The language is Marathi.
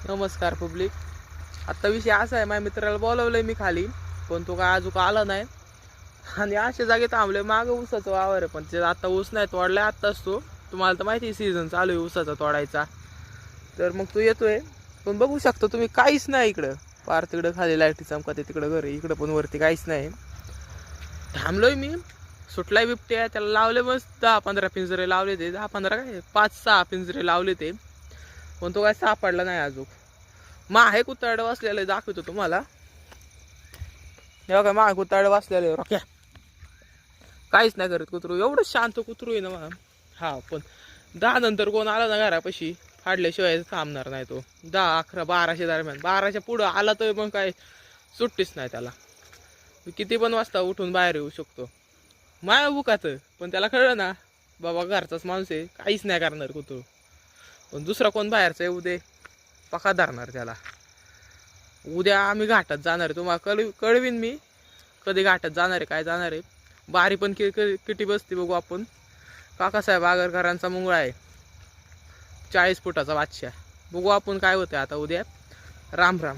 नमस्कार पब्लिक. आता विषय असा आहे, माझ्या मित्राला बोलवलंय मी खाली, पण तो काय अजून आला नाही. आणि अशा जागी थांबले. मागं ऊसाचं वावर आहे, पण ते आता ऊस नाही तोडलाय. आत्ताच तो, तुम्हाला तर माहिती सीझन चालू आहे ऊसाचा तोडायचा. तर मग तो येतोय, पण बघू शकतो तुम्ही काहीच नाही इकडं. पार तिकडं खाली लाईटी चमकते, तिकडं घर आहे, इकडं पण वरती काहीच नाही. थांबलोय मी. सुटलाय बिबट्या, त्याला लावले मस्त 10-15 पिंजरे लावले. ते 10-15 काय 5-6 पिंजरे लावले ते, पण तो काय सापडला नाही अजून. आहे कुत्ताड वाचलेलं दाखवतो तुम्हाला. हे बघा मा कुत्ताड वाचलेलं रॉक्या. काहीच नाही करत कुत्रू, एवढं शांत कुत्रू आहे ना मा. हा पण 10 नंतर कोण आला ना घरापाशी, फाडल्याशिवाय थांबणार नाही तो. 10, 11, 12च्या दरम्यान. 12च्या पुढं आला तर मग काय सुट्टीच नाही त्याला. किती पण वाजता उठून बाहेर येऊ शकतो माया बुकात. पण त्याला कळलं ना बाबा घरचाच माणूस आहे, काहीच नाही करणार कुत्रू. पण दुसरा कोण बाहेरचा येऊ दे, पका धरणार त्याला. उद्या आम्ही घाटात जाणार आहे, तुम्हाला कळवीन मी कधी घाटात जाणार आहे, काय जाणार आहे. बारी पण किती बसते बघू आपण. काकासाहेब आगरकरांचा मुंगळा आहे, 40 फुटाचा बादशाह. बघू आपण काय होतं आता उद्या. राम राम.